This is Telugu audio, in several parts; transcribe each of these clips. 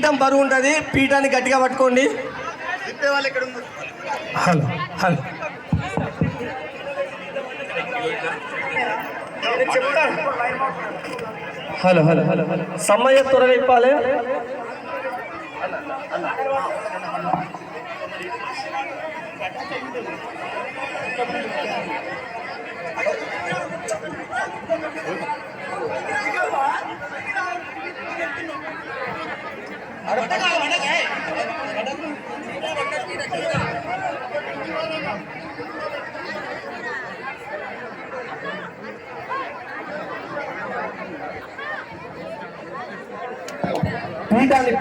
పీఠం బరువు ఉంటుంది, పీఠాన్ని గట్టిగా పట్టుకోండి. హలో హలో చెప్తాను. Hello hello hello hello Sammayya త్వరగా ఇప్పాలి.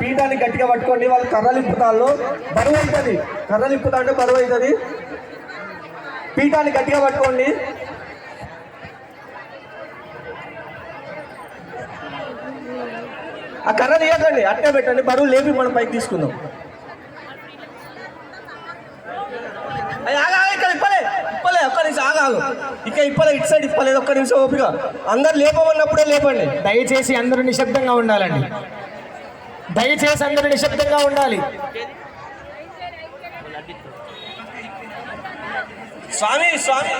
పీఠాన్ని గట్టిగా పట్టుకోండి. వాళ్ళు కర్రలు ఇప్పుతాళ్ళు, బరువు అవుతుంది. కర్రలు ఇప్పుతా అంటే బరువు అవుతుంది. పీఠాన్ని గట్టిగా పట్టుకోండి. ఆ కర్ర తీయకండి, అట్టే పెట్టండి. బరువు లేపి మనం పైకి తీసుకుందాం. ఇక్కడ ఇప్పలే ఒక్క నిమిషం ఆగాగు. ఇక్కడ ఇప్పలే, ఇటు సైడ్ ఇప్పలేదు. ఒక్క నిమిషం ఓపిక. అందరు లేపమన్నప్పుడే లేపండి. దయచేసి అందరూ నిశ్శబ్దంగా ఉండాలండి. దయచేసి అందరూ నిశ్శబ్దంగా ఉండాలి. స్వామి స్వామి